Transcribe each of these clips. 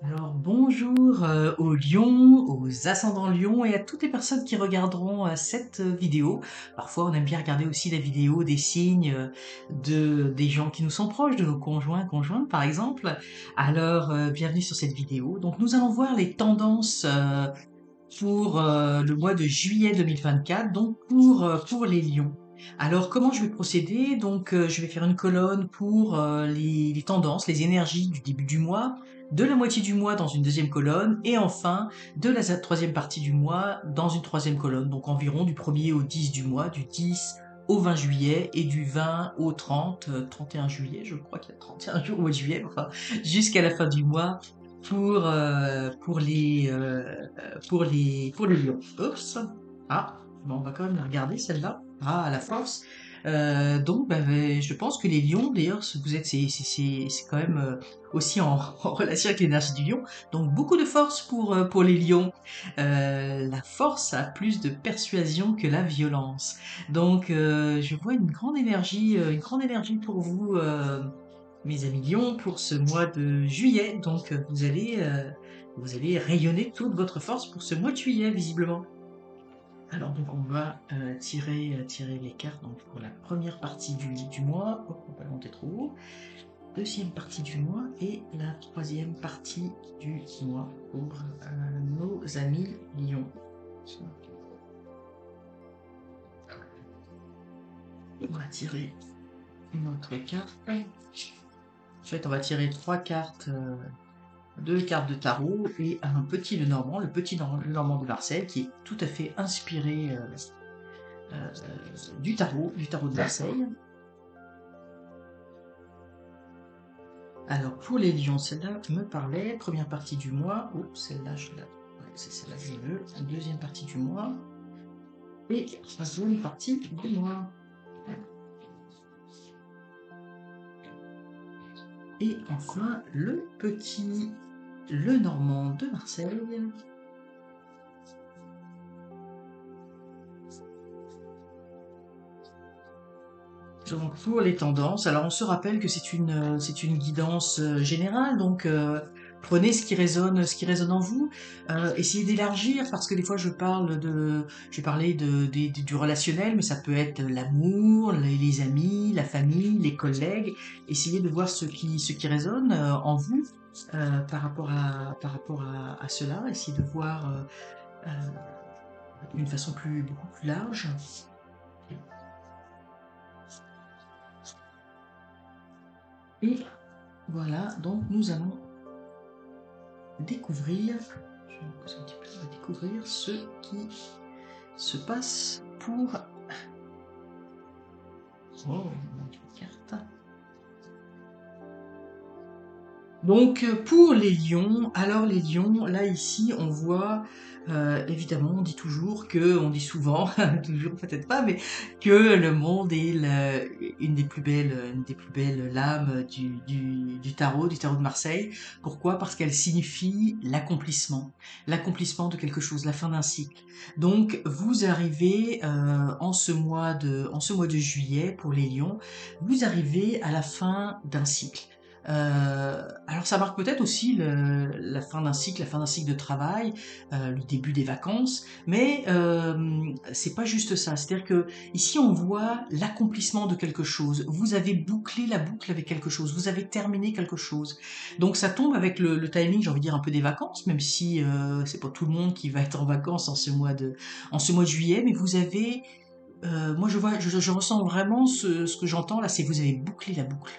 Alors bonjour aux lions, aux ascendants lions et à toutes les personnes qui regarderont cette vidéo. Parfois on aime bien regarder aussi la vidéo des signes des gens qui nous sont proches, de nos conjoints, conjointes par exemple. Alors bienvenue sur cette vidéo. Donc nous allons voir les tendances pour le mois de juillet 2024, donc pour les lions. Alors comment je vais procéder? Donc je vais faire une colonne pour les tendances, les énergies du début du mois, de la moitié du mois dans une deuxième colonne, et enfin de la troisième partie du mois dans une troisième colonne, donc environ du 1er au 10 du mois, du 10 au 20 juillet et du 20 au 30, 31 juillet, je crois qu'il y a 31 jours au mois de juillet, enfin jusqu'à la fin du mois pour les lions. Oups. Ah, bon, on va quand même la regarder celle-là. Ah, à la force. Donc, je pense que les lions, d'ailleurs, vous êtes, c'est quand même aussi en relation avec l'énergie du lion. Donc, beaucoup de force pour les lions. La force a plus de persuasion que la violence. Donc, je vois une grande énergie pour vous. Mes amis lions, pour ce mois de juillet. Donc vous allez rayonner toute votre force pour ce mois de juillet, visiblement. Alors donc on va tirer les cartes donc, pour la première partie du mois. Hop, on va pas monter trop haut. Deuxième partie du mois et la troisième partie du mois pour nos amis lions. On va tirer une autre carte. En fait, on va tirer trois cartes, deux cartes de tarot et un petit Lenormand, le petit Lenormand de Marseille, qui est tout à fait inspiré du tarot de Marseille. Alors pour les lions, celle-là me parlait, première partie du mois, celle-là c'est celle-là que je veux, deuxième partie du mois, et troisième partie du mois. Et enfin le petit Lenormand de Marseille. Donc pour les tendances, alors on se rappelle que c'est une guidance générale, donc prenez ce qui résonne en vous, essayez d'élargir parce que des fois je vais parler du relationnel, mais ça peut être l'amour, les amis, la famille, les collègues. Essayez de voir ce qui résonne en vous par rapport à cela. Essayez de voir euh, d'une façon beaucoup plus large. Et voilà, donc nous allons découvrir, je vais me poser un petit peu, on va découvrir ce qui se passe pour... Oh, une carte. Donc pour les lions, alors les lions, là ici on voit, évidemment on dit toujours que, on dit souvent, toujours peut-être pas, mais que le monde est une des plus belles lames du tarot de Marseille. Pourquoi? Parce qu'elle signifie l'accomplissement de quelque chose, la fin d'un cycle. Donc vous arrivez en ce mois de juillet pour les lions, vous arrivez à la fin d'un cycle. Alors ça marque peut-être aussi la fin d'un cycle, la fin d'un cycle de travail, le début des vacances, mais c'est pas juste ça. C'est-à-dire que ici on voit l'accomplissement de quelque chose. Vous avez bouclé la boucle avec quelque chose, vous avez terminé quelque chose. Donc ça tombe avec le timing, j'ai envie de dire un peu des vacances, même si c'est pas tout le monde qui va être en vacances en ce mois de juillet, mais vous avez moi, je ressens vraiment ce que j'entends là, c'est que vous avez bouclé la boucle.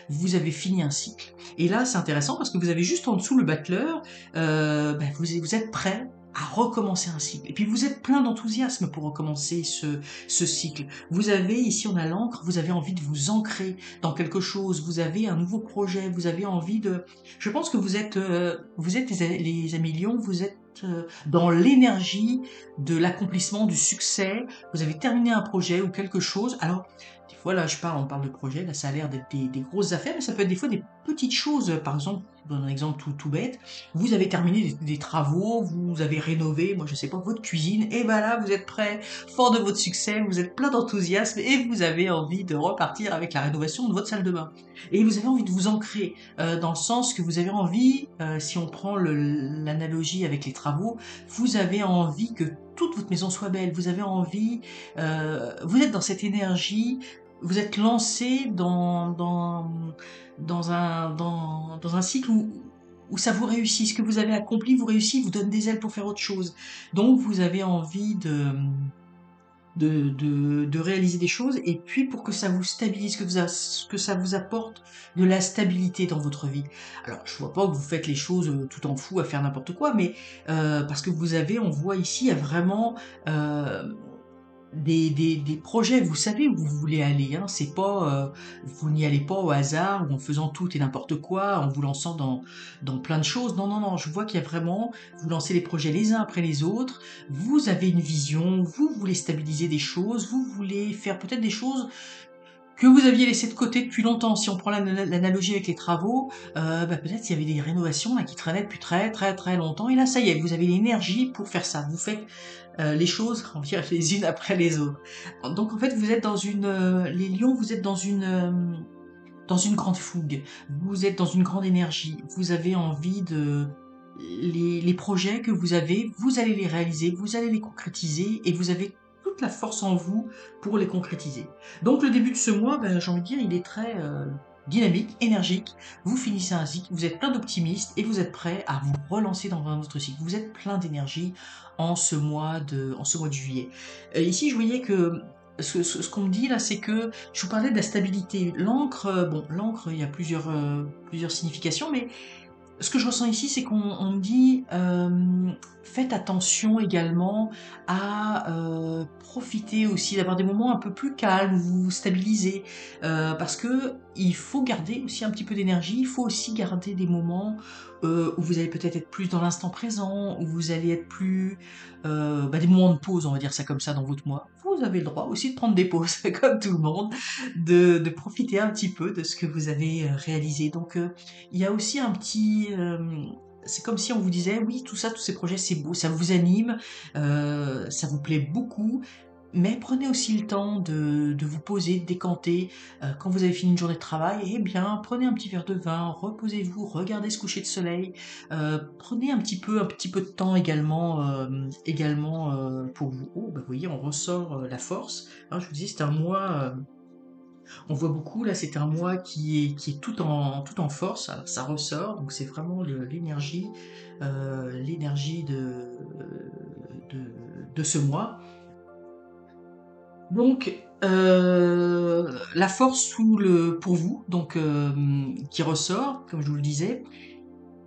Vous avez fini un cycle. Et là, c'est intéressant parce que vous avez juste en dessous le battleur, vous êtes prêt à recommencer un cycle. Et puis vous êtes plein d'enthousiasme pour recommencer ce cycle. Vous avez, ici on a l'encre, vous avez envie de vous ancrer dans quelque chose, vous avez un nouveau projet, vous avez envie de... Je pense que vous êtes les amis lions, vous êtes dans l'énergie de l'accomplissement, du succès, vous avez terminé un projet ou quelque chose. Alors, des fois, là, on parle de projet, là, ça a l'air d'être des grosses affaires, mais ça peut être des fois petites choses. Par exemple, je donne un exemple tout bête, vous avez terminé des travaux, vous avez rénové, moi je sais pas, votre cuisine, et ben là, vous êtes prêt, fort de votre succès, vous êtes plein d'enthousiasme et vous avez envie de repartir avec la rénovation de votre salle de bain. Et vous avez envie de vous ancrer, dans le sens que vous avez envie, si on prend l'analogie avec les travaux, vous avez envie que toute votre maison soit belle, vous avez envie, vous êtes dans cette énergie, vous êtes lancé dans un cycle où ça vous réussit, ce que vous avez accompli vous réussit, vous donne des ailes pour faire autre chose. Donc vous avez envie de réaliser des choses, et puis pour que ça vous stabilise, que ça vous apporte de la stabilité dans votre vie. Alors je vois pas que vous faites les choses tout en fou à faire n'importe quoi, mais parce que vous avez, on voit ici, il y a vraiment des projets, vous savez où vous voulez aller, hein. C'est pas, vous n'y allez pas au hasard ou en faisant tout et n'importe quoi, en vous lançant dans plein de choses. Non, non, non, je vois qu'il y a vraiment, vous lancez les projets les uns après les autres, vous avez une vision, vous voulez stabiliser des choses, vous voulez faire peut-être des choses que vous aviez laissé de côté depuis longtemps. Si on prend l'analogie avec les travaux, bah, peut-être il y avait des rénovations là qui traînaient depuis très très très longtemps, et là ça y est, vous avez l'énergie pour faire ça. Vous faites les choses, on va dire, les unes après les autres. Donc en fait, vous êtes dans les lions, vous êtes dans une grande fougue. Vous êtes dans une grande énergie. Vous avez envie les projets que vous avez, vous allez les réaliser, vous allez les concrétiser, et vous avez toute la force en vous pour les concrétiser. Donc le début de ce mois, ben, j'ai envie de dire, il est très dynamique, énergique. Vous finissez un cycle, vous êtes plein d'optimistes et vous êtes prêt à vous relancer dans un autre cycle. Vous êtes plein d'énergie en ce mois de juillet. Ici, je voyais que ce qu'on me dit là, c'est que je vous parlais de la stabilité. L'encre, bon, l'encre, il y a plusieurs significations, mais ce que je ressens ici, c'est qu'on me dit, faites attention également à profiter aussi d'avoir des moments un peu plus calmes, vous vous stabilisez, parce que il faut garder aussi un petit peu d'énergie, il faut aussi garder des moments où vous allez peut-être être plus dans l'instant présent, où vous allez être plus, bah, des moments de pause, on va dire ça comme ça, dans votre mois. Vous avez le droit aussi de prendre des pauses, comme tout le monde, de profiter un petit peu de ce que vous avez réalisé. Donc il y a aussi un petit, c'est comme si on vous disait, oui, tout ça, tous ces projets, c'est beau, ça vous anime, ça vous plaît beaucoup, mais prenez aussi le temps de vous poser, de décanter. Quand vous avez fini une journée de travail, eh bien, prenez un petit verre de vin, reposez-vous, regardez ce coucher de soleil, prenez un petit peu de temps également pour vous. Oh, bah, vous voyez, on ressort la force. Hein, je vous dis, c'est un mois. On voit beaucoup, là, c'est un mois qui est tout en force, alors ça ressort, donc c'est vraiment l'énergie de, de ce mois. Donc, la force pour vous, donc, qui ressort, comme je vous le disais.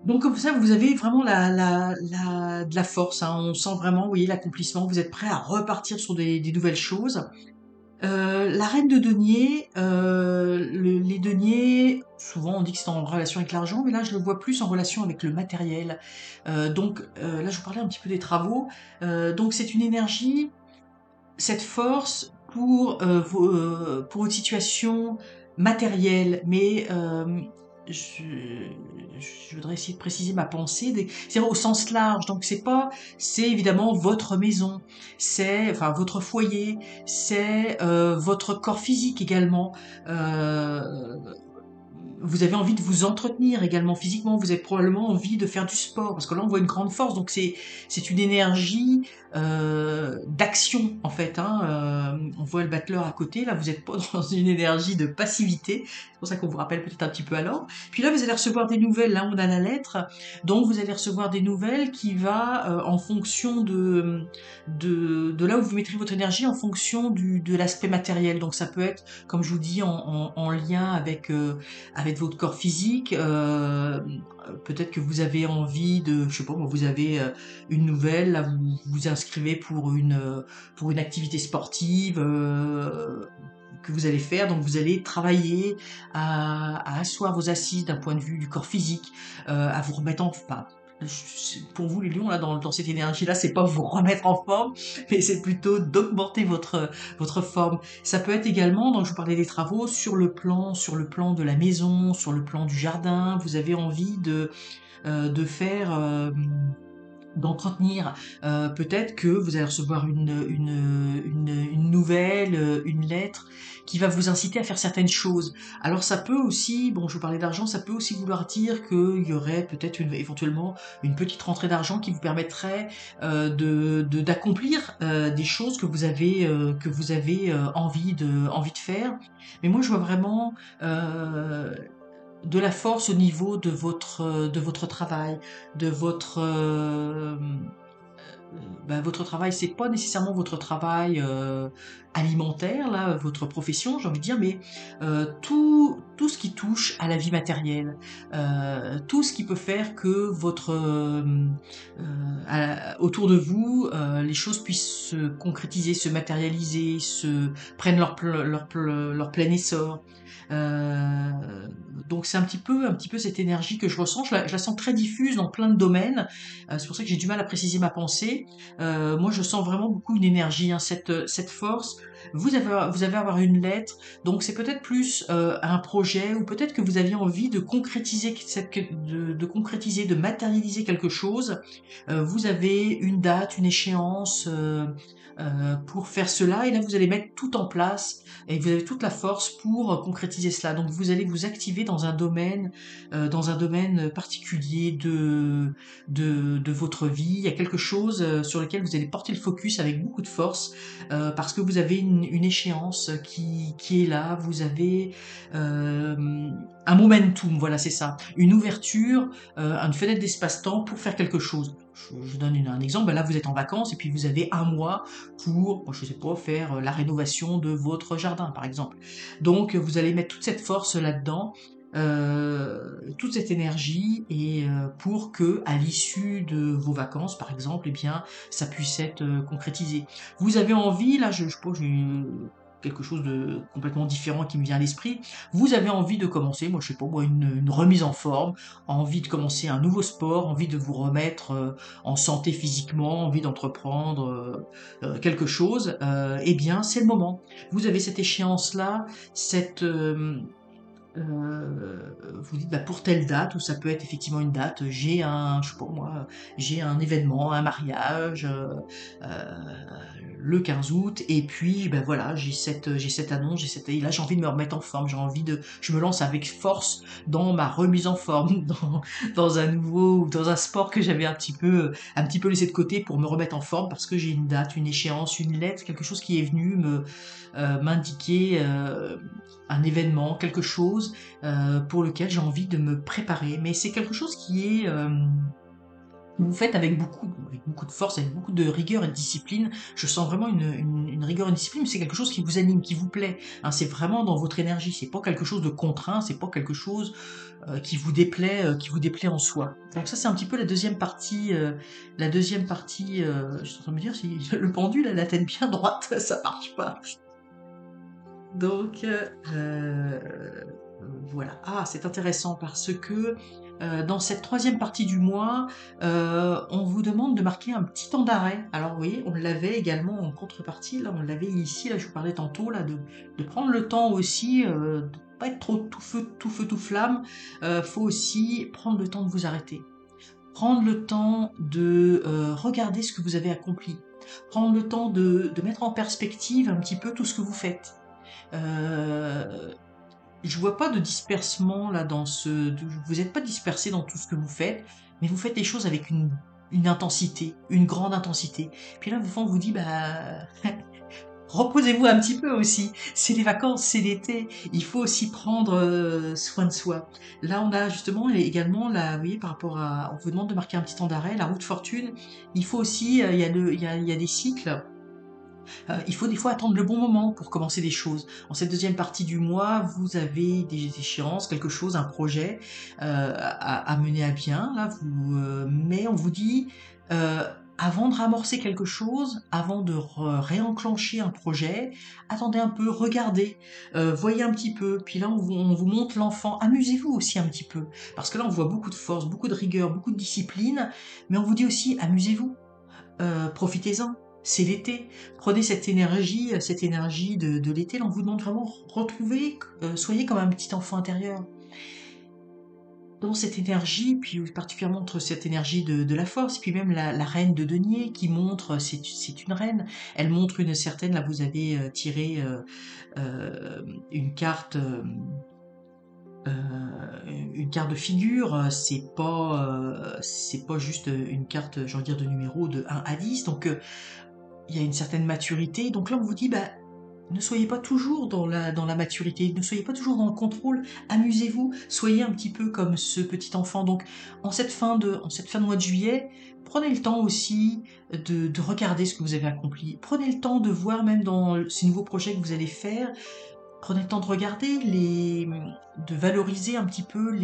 Donc, comme ça, vous avez vraiment de la force, hein. On sent vraiment, vous voyez, l'accomplissement, vous êtes prêt à repartir sur des nouvelles choses. La reine de denier, les deniers, souvent on dit que c'est en relation avec l'argent, mais là je le vois plus en relation avec le matériel. Donc là je vous parlais un petit peu des travaux. Donc c'est une énergie, cette force pour une situation matérielle, mais je, je voudrais essayer de préciser ma pensée, c'est au sens large. Donc c'est évidemment votre maison, c'est enfin votre foyer, c'est votre corps physique également. Euh, vous avez envie de vous entretenir également physiquement, vous avez probablement envie de faire du sport, parce que là on voit une grande force, donc c'est une énergie d'action en fait, hein. On voit le battleur à côté, là vous n'êtes pas dans une énergie de passivité, c'est pour ça qu'on vous rappelle peut-être un petit peu à l'ordre. Puis là vous allez recevoir des nouvelles, là on a la lettre, donc vous allez recevoir des nouvelles qui va en fonction de là où vous mettrez votre énergie, en fonction de l'aspect matériel. Donc ça peut être, comme je vous dis, en lien avec votre corps physique. Peut-être que vous avez envie de, je sais pas, moi, vous avez une nouvelle, là vous vous inscrivez pour une activité sportive que vous allez faire, donc vous allez travailler à asseoir vos assises d'un point de vue du corps physique, à vous remettre en, enfin, pour vous les lions, là, dans cette énergie-là, c'est pas vous remettre en forme, mais c'est plutôt d'augmenter votre forme. Ça peut être également, donc je vous parlais des travaux, sur le plan de la maison, sur le plan du jardin, vous avez envie de faire d'entretenir. Peut-être que vous allez recevoir une nouvelle, une lettre qui va vous inciter à faire certaines choses. Alors ça peut aussi, bon je vous parlais d'argent, ça peut aussi vouloir dire qu'il y aurait peut-être éventuellement une petite rentrée d'argent qui vous permettrait d'accomplir des choses que vous avez envie de faire. Mais moi je vois vraiment de la force au niveau de votre travail, de votre travail, c'est pas nécessairement votre travail alimentaire, là, votre profession, j'ai envie de dire, mais tout ce qui touche à la vie matérielle, tout ce qui peut faire que autour de vous, les choses puissent se concrétiser, se matérialiser, prennent leur plein essor. Euh, donc c'est un petit peu cette énergie que je ressens. Je la sens très diffuse dans plein de domaines. C'est pour ça que j'ai du mal à préciser ma pensée. Moi, je sens vraiment beaucoup une énergie, hein, cette force. Vous avez à avoir une lettre, donc c'est peut-être plus un projet, ou peut-être que vous aviez envie de concrétiser de concrétiser, de matérialiser quelque chose. Vous avez une date, une échéance. Pour faire cela, et là vous allez mettre tout en place et vous avez toute la force pour concrétiser cela. Donc vous allez vous activer dans un domaine particulier de votre vie. Il y a quelque chose sur lequel vous allez porter le focus avec beaucoup de force parce que vous avez une échéance qui est là. Vous avez un momentum, voilà, c'est ça, une ouverture, une fenêtre d'espace-temps pour faire quelque chose. Je donne un exemple. Ben là, vous êtes en vacances et puis vous avez un mois pour, je sais pas, faire la rénovation de votre jardin, par exemple. Donc, vous allez mettre toute cette force là-dedans, toute cette énergie, et pour que, à l'issue de vos vacances, par exemple, eh bien, ça puisse être concrétisé. Vous avez envie, là, je pense, j'ai quelque chose de complètement différent qui me vient à l'esprit. Vous avez envie de commencer, moi je sais pas moi, une remise en forme, envie de commencer un nouveau sport, envie de vous remettre en santé physiquement, envie d'entreprendre quelque chose, eh bien c'est le moment. Vous avez cette échéance là, cette vous dites bah, pour telle date, ou ça peut être effectivement une date, j'ai un, je sais pas moi, j'ai un événement, un mariage, euh, le 15 août, et puis ben voilà, j'ai cette annonce, et là j'ai envie de me remettre en forme, je me lance avec force dans ma remise en forme, dans dans un sport que j'avais un petit peu laissé de côté pour me remettre en forme parce que j'ai une date, une échéance, une lettre, quelque chose qui est venu m'indiquer un événement, quelque chose pour lequel j'ai envie de me préparer. Mais c'est quelque chose qui est vous faites avec beaucoup de force, avec beaucoup de rigueur et de discipline. Je sens vraiment une rigueur et une discipline, mais c'est quelque chose qui vous anime, qui vous plaît. Hein, c'est vraiment dans votre énergie. C'est pas quelque chose de contraint, c'est pas quelque chose qui vous déplaît en soi. Donc ça, c'est un petit peu la deuxième partie. Je suis en train de me dire si le pendule, elle atteint bien droite, ça marche pas. Donc voilà. Ah, c'est intéressant parce que dans cette troisième partie du mois, on vous demande de marquer un petit temps d'arrêt. Alors vous voyez, on l'avait également en contrepartie, là on l'avait ici, là je vous parlais tantôt, là de prendre le temps aussi, de pas être trop tout feu, tout flamme. Faut aussi prendre le temps de vous arrêter. Prendre le temps de regarder ce que vous avez accompli. Prendre le temps de mettre en perspective un petit peu tout ce que vous faites. Euh, je vois pas de dispersement là vous n'êtes pas dispersé dans tout ce que vous faites, mais vous faites les choses avec une intensité, une grande intensité. Puis là, on vous dit, bah, reposez-vous un petit peu aussi. C'est les vacances, c'est l'été. Il faut aussi prendre soin de soi. Là, on a justement également, là, vous voyez, par rapport à, on vous demande de marquer un petit temps d'arrêt, la roue de fortune. Il faut aussi, il y a des cycles. Il faut des fois attendre le bon moment pour commencer des choses. En cette deuxième partie du mois, vous avez des échéances, quelque chose, un projet à mener à bien. Là, mais on vous dit, avant de ramorcer quelque chose, avant de réenclencher un projet, attendez un peu, regardez, voyez un petit peu, puis là on vous montre l'enfant, amusez-vous aussi un petit peu, parce que là on voit beaucoup de force, beaucoup de rigueur, beaucoup de discipline, mais on vous dit aussi amusez-vous, profitez-en. C'est l'été. Prenez cette énergie de l'été. Là, on vous demande vraiment retrouver, soyez comme un petit enfant intérieur dans cette énergie, puis particulièrement entre cette énergie de la force, puis même la reine de denier qui montre, c'est une reine, elle montre une certaine, là vous avez tiré une carte, une carte de figure, c'est pas juste une carte, j'ai envie de dire, de numéro de 1 à 10, donc il y a une certaine maturité, donc là on vous dit, bah, ne soyez pas toujours dans la maturité, ne soyez pas toujours dans le contrôle, amusez-vous, soyez un petit peu comme ce petit enfant. Donc, en cette fin de mois de juillet, prenez le temps aussi de regarder ce que vous avez accompli. Prenez le temps de voir même dans ces nouveaux projets que vous allez faire, prenez le temps de regarder de valoriser un petit peu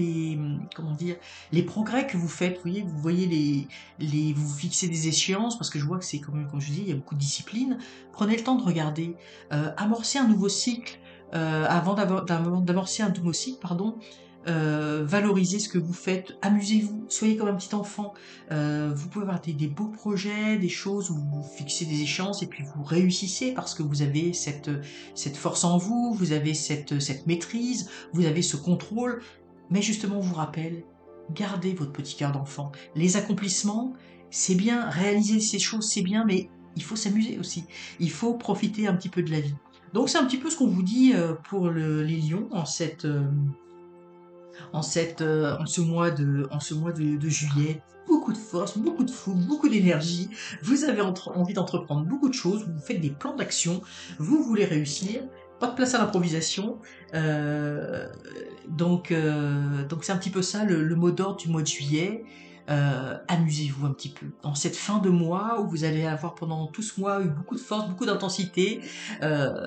comment dire, les progrès que vous faites. Vous voyez vous fixez des échéances parce que je vois que c'est comme je dis, il y a beaucoup de discipline. Prenez le temps de regarder, amorcer un nouveau cycle, d'amorcer un nouveau cycle, pardon. Valorisez ce que vous faites, amusez-vous, soyez comme un petit enfant. Vous pouvez avoir des beaux projets, des choses où vous fixez des échéances et puis vous réussissez parce que vous avez cette force en vous, vous avez cette maîtrise, vous avez ce contrôle. Mais justement, on vous rappelle, gardez votre petit cœur d'enfant. Les accomplissements, c'est bien, réaliser ces choses, c'est bien, mais il faut s'amuser aussi. Il faut profiter un petit peu de la vie. Donc c'est un petit peu ce qu'on vous dit pour les lions en ce mois de juillet. Beaucoup de force, beaucoup de fou, beaucoup d'énergie. Vous avez envie d'entreprendre beaucoup de choses. Vous faites des plans d'action. Vous voulez réussir. Pas de place à l'improvisation. Euh, donc c'est un petit peu ça le mot d'ordre du mois de juillet. Amusez-vous un petit peu. En cette fin de mois où vous allez avoir pendant tout ce mois eu beaucoup de force, beaucoup d'intensité, euh,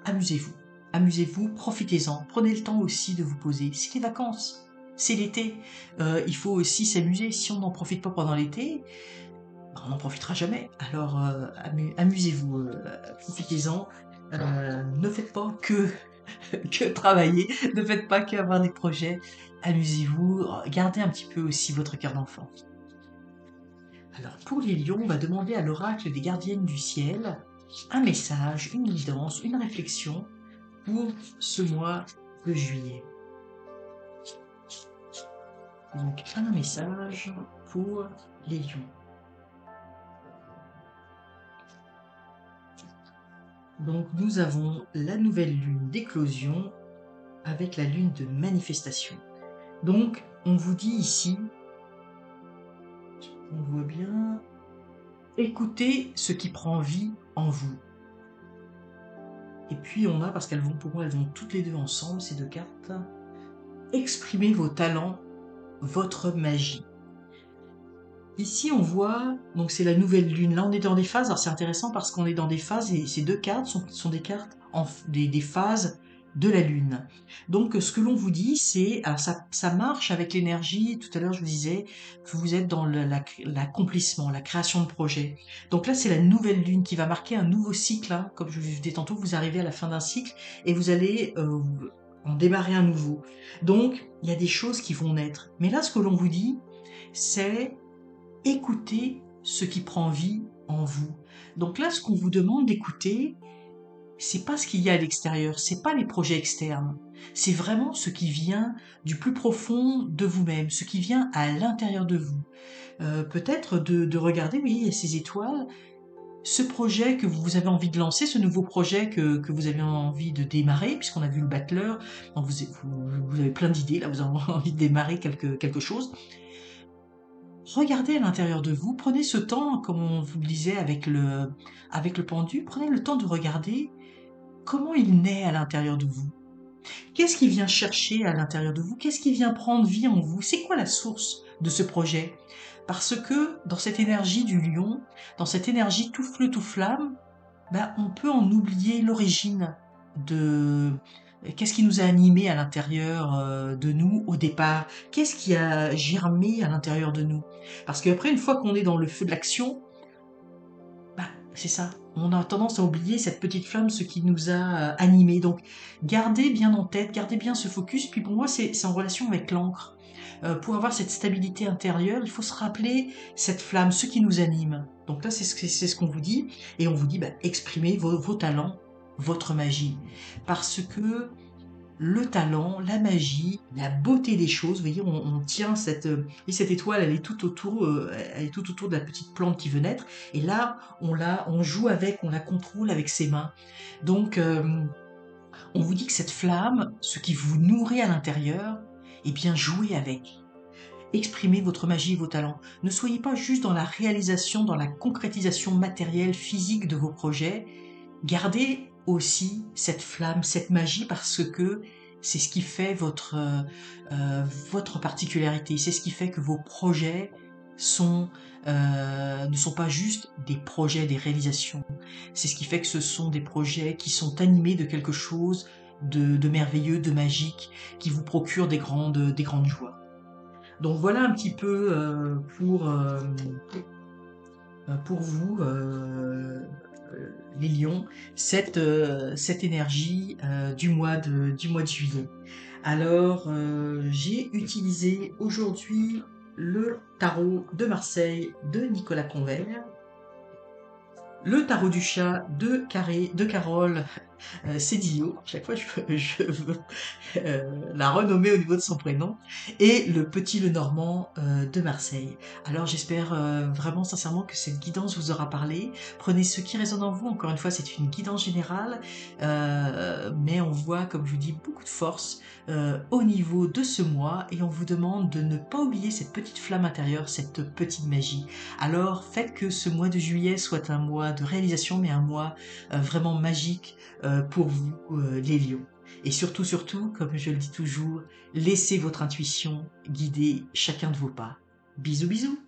amusez-vous. Amusez-vous, profitez-en. Prenez le temps aussi de vous poser. C'est les vacances, c'est l'été. Il faut aussi s'amuser. Si on n'en profite pas pendant l'été, ben, on n'en profitera jamais. Alors amusez-vous, profitez-en. Ne faites pas que travailler. Ne faites pas qu'avoir des projets. Amusez-vous. Gardez un petit peu aussi votre cœur d'enfant. Alors pour les lions, on va demander à l'oracle des gardiennes du ciel un message, une guidance, une réflexion pour ce mois de juillet. Donc un message pour les lions. Donc nous avons la nouvelle lune d'éclosion avec la lune de manifestation. Donc on vous dit ici, on voit bien, écoutez ce qui prend vie en vous. Et puis on a, parce qu'elles vont pour moi, elles vont toutes les deux ensemble, ces deux cartes, exprimez vos talents, votre magie. Ici, on voit, donc c'est la nouvelle lune. Là, on est dans des phases. Alors, c'est intéressant parce qu'on est dans des phases et ces deux cartes sont des cartes des phases de la lune. Donc, ce que l'on vous dit, c'est, alors ça marche avec l'énergie. Tout à l'heure, je vous disais que vous êtes dans l'accomplissement, la création de projets. Donc là, c'est la nouvelle lune qui va marquer un nouveau cycle. Hein. Comme je vous disais tantôt, vous arrivez à la fin d'un cycle et vous allez en démarrer un nouveau. Donc, il y a des choses qui vont naître. Mais là, ce que l'on vous dit, c'est écoutez ce qui prend vie en vous. Donc là, ce qu'on vous demande d'écouter, c'est pas ce qu'il y a à l'extérieur, c'est pas les projets externes. C'est vraiment ce qui vient du plus profond de vous-même, ce qui vient à l'intérieur de vous. Peut-être de regarder, oui, il y a ces étoiles, ce projet que vous avez envie de lancer, ce nouveau projet que vous avez envie de démarrer, puisqu'on a vu le battleur, donc vous avez plein d'idées, là, vous avez envie de démarrer quelque chose. Regardez à l'intérieur de vous, prenez ce temps, comme on vous le disait avec le pendu, prenez le temps de regarder comment il naît à l'intérieur de vous. Qu'est-ce qui vient chercher à l'intérieur de vous? Qu'est-ce qui vient prendre vie en vous? C'est quoi la source de ce projet? Parce que dans cette énergie du lion, dans cette énergie tout feu, tout flamme, ben, on peut en oublier l'origine de qu'est-ce qui nous a animés à l'intérieur de nous au départ, qu'est-ce qui a germé à l'intérieur de nous. Parce qu'après, une fois qu'on est dans le feu de l'action, C'est ça. On a tendance à oublier cette petite flamme, ce qui nous a animés. Donc, gardez bien en tête, gardez bien ce focus. Puis pour moi, c'est en relation avec l'encre. Pour avoir cette stabilité intérieure, il faut se rappeler cette flamme, ce qui nous anime. Donc là, c'est ce qu'on vous dit. Et on vous dit, bah, exprimez vos talents, votre magie. Parce que le talent, la magie, la beauté des choses. Vous voyez, on tient et cette étoile, elle est tout autour de la petite plante qui veut naître. Et là, on joue avec, on la contrôle avec ses mains. Donc, on vous dit que cette flamme, ce qui vous nourrit à l'intérieur, eh bien, jouez avec. Exprimez votre magie et vos talents. Ne soyez pas juste dans la réalisation, dans la concrétisation matérielle, physique de vos projets. Gardez aussi cette flamme, cette magie, parce que c'est ce qui fait votre particularité. C'est ce qui fait que vos projets ne sont pas juste des projets, des réalisations. C'est ce qui fait que ce sont des projets qui sont animés de quelque chose de merveilleux, de magique, qui vous procure des grandes joies. Donc voilà un petit peu pour vous, les lions, cette énergie du mois de juillet. Alors, j'ai utilisé aujourd'hui le tarot de Marseille de Nicolas Convert, le tarot du chat de Carole Cédillo, chaque fois je veux la renommer au niveau de son prénom, et le petit Lenormand de Marseille. Alors j'espère vraiment sincèrement que cette guidance vous aura parlé. Prenez ce qui résonne en vous, encore une fois c'est une guidance générale, mais on voit, comme je vous dis, beaucoup de force au niveau de ce mois, et on vous demande de ne pas oublier cette petite flamme intérieure, cette petite magie. Alors faites que ce mois de juillet soit un mois de réalisation, mais un mois vraiment magique pour vous, les lions. Et surtout, surtout, comme je le dis toujours, laissez votre intuition guider chacun de vos pas. Bisous, bisous!